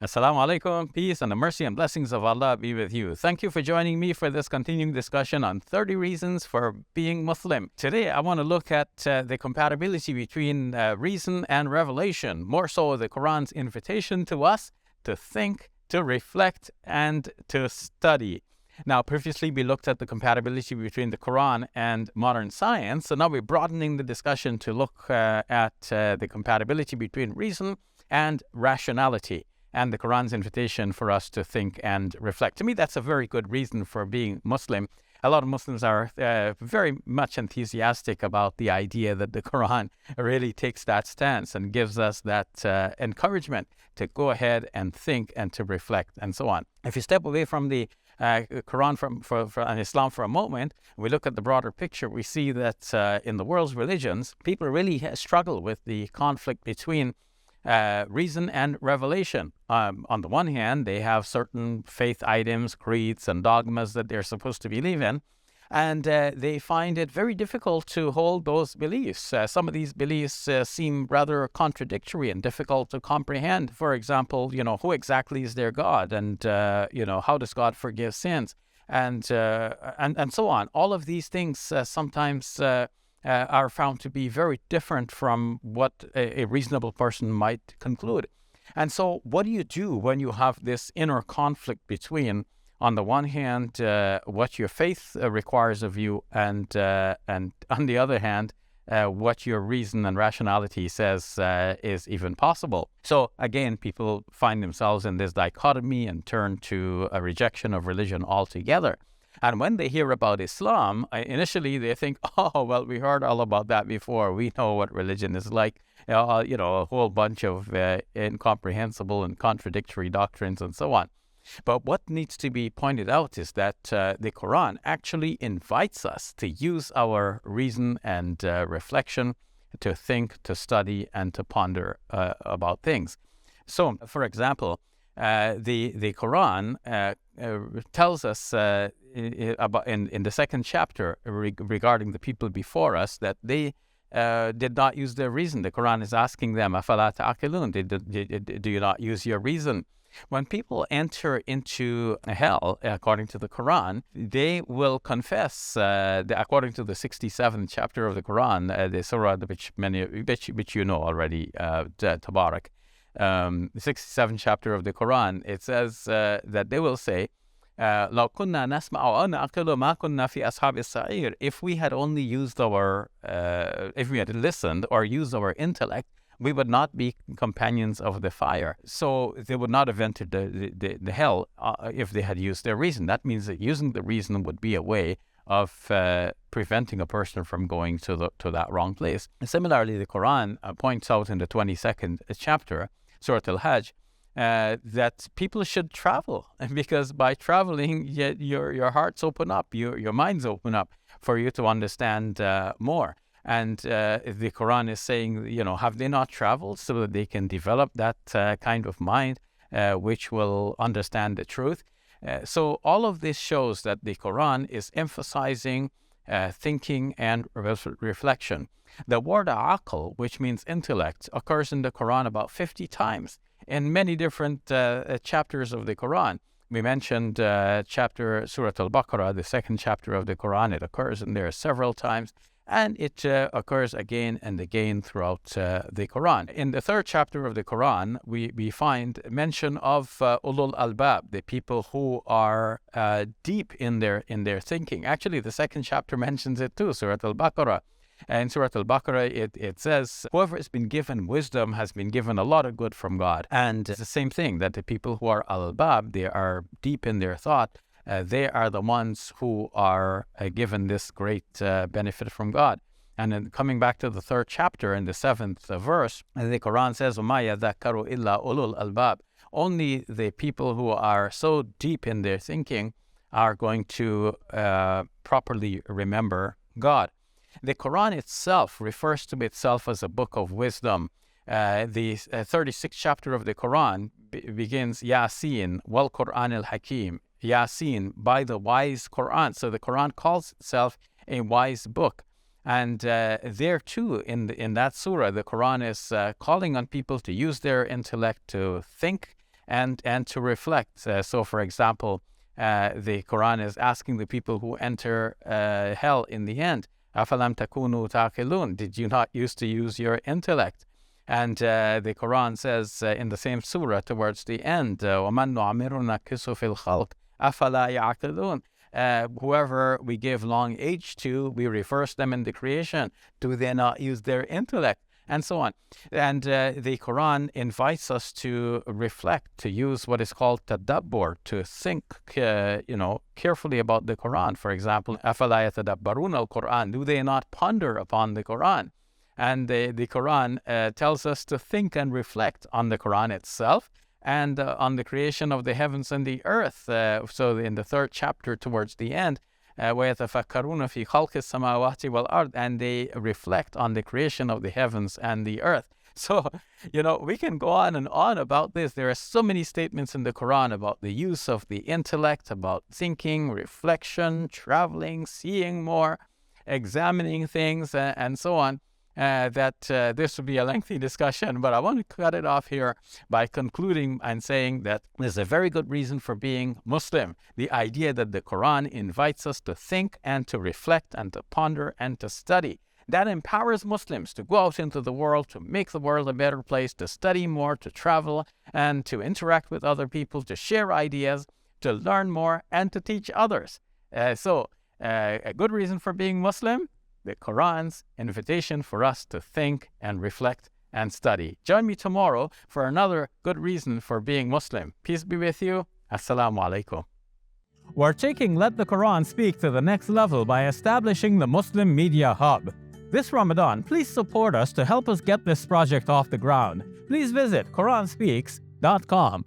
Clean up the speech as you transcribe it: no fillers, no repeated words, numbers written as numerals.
Assalamu alaikum, peace and the mercy and blessings of Allah be with you. Thank you for joining me for this continuing discussion on 30 reasons for being Muslim. Today, I want to look at the compatibility between reason and revelation, more so the Quran's invitation to us to think, to reflect, and to study. Now, previously we looked at the compatibility between the Quran and modern science, so now we're broadening the discussion to look at the compatibility between reason and rationality, and the Quran's invitation for us to think and reflect. To me, that's a very good reason for being Muslim. A lot of Muslims are very much enthusiastic about the idea that the Quran really takes that stance and gives us that encouragement to go ahead and think and to reflect and so on. If you step away from the Quran and Islam for a moment, we look at the broader picture, we see that in the world's religions, people really struggle with the conflict between reason and revelation. On the one hand, they have certain faith items, creeds, and dogmas that they're supposed to believe in, and they find it very difficult to hold those beliefs. Some of these beliefs seem rather contradictory and difficult to comprehend. For example, who exactly is their God, and how does God forgive sins, and so on. All of these things sometimes are found to be very different from what a reasonable person might conclude. And so what do you do when you have this inner conflict between, on the one hand, what your faith requires of you, and on the other hand, what your reason and rationality says is even possible? So again, people find themselves in this dichotomy and turn to a rejection of religion altogether. And when they hear about Islam, initially they think, oh, well, we heard all about that before. We know what religion is like, a whole bunch of incomprehensible and contradictory doctrines and so on. But what needs to be pointed out is that the Quran actually invites us to use our reason and reflection to think, to study, and to ponder about things. So, for example, the Quran tells us about in the second chapter regarding the people before us that they did not use their reason. The Quran is asking them, أَفَلَا تَعْقِلُونَ? Do you not use your reason? When people enter into hell, according to the Quran, they will confess, according to the 67th chapter of the Quran, the surah which you know already, Tabarak, the 67th chapter of the Quran, it says that they will say, لو كنا نسمع أو نعقل ما كنا في أصحاب السعير. If we had only used if we had listened or used our intellect, we would not be companions of the fire. So they would not have entered the hell if they had used their reason. That means that using the reason would be a way of preventing a person from going to that wrong place. And similarly, the Quran points out in the 22nd chapter, Surah Al-Hajj, that people should travel, because by traveling, your hearts open up, your minds open up for you to understand more. And the Quran is saying, have they not traveled so that they can develop that kind of mind which will understand the truth? So all of this shows that the Quran is emphasizing thinking and reflection. The word aql, which means intellect, occurs in the Quran about 50 times in many different chapters of the Quran. We mentioned Surah Al-Baqarah, the second chapter of the Quran. It occurs in there several times, and it occurs again and again throughout the Quran. In the third chapter of the Quran, we find mention of ulul albab, the people who are deep in their thinking. Actually, the second chapter mentions it too, Surah Al-Baqarah. In Surah Al-Baqarah, it says, whoever has been given wisdom has been given a lot of good from God. And it's the same thing, that the people who are al-albab, they are deep in their thought, they are the ones who are given this great benefit from God. And then coming back to the third chapter in the 7th verse, the Quran says, وَمَا يَذَكَّرُ إِلَّا أُولُو الْأَلْبَابِ. Only the people who are so deep in their thinking are going to properly remember God. The Quran itself refers to itself as a book of wisdom. The 36th chapter of the Quran begins, Yasin, wal Quran al-Hakim. Yasin, by the wise Quran. So the Quran calls itself a wise book. And there too, in that surah, the Quran is calling on people to use their intellect to think and to reflect. So, for example, the Quran is asking the people who enter hell in the end, أَفَلَمْ تَكُونُوا تَعْقِلُونَ? Did you not used to use your intellect? And the Quran says in the same surah towards the end, وَمَنْ نُعَمِّرُ نَكِّسُ فِي الْخَلْقِ أَفَلَا يَعْقِلُونَ? Whoever we give long age to, we reverse them in the creation. Do they not use their intellect? And so on. And the Quran invites us to reflect, to use what is called tadabbur, to think, carefully about the Quran. For example, أَفَلَا يَتَدَبَّرُونَ الْقُرْآنَ? Do they not ponder upon the Quran? And the Quran tells us to think and reflect on the Quran itself and on the creation of the heavens and the earth. So in the 3rd chapter towards the end, وَيَتَفَكَّرُونَ فِي خَلْقِ السَّمَاوَاتِ وَالْأَرْضِ, and they reflect on the creation of the heavens and the earth. So, we can go on and on about this. There are so many statements in the Quran about the use of the intellect, about thinking, reflection, traveling, seeing more, examining things, and so on. That this would be a lengthy discussion, but I want to cut it off here by concluding and saying that there's a very good reason for being Muslim. The idea that the Quran invites us to think and to reflect and to ponder and to study. That empowers Muslims to go out into the world, to make the world a better place, to study more, to travel, and to interact with other people, to share ideas, to learn more, and to teach others. So a good reason for being Muslim, the Quran's invitation for us to think and reflect and study. Join me tomorrow for another good reason for being Muslim. Peace be with you. Assalamu alaikum. We're taking Let the Quran Speak to the next level by establishing the Muslim Media Hub. This Ramadan, please support us to help us get this project off the ground. Please visit QuranSpeaks.com.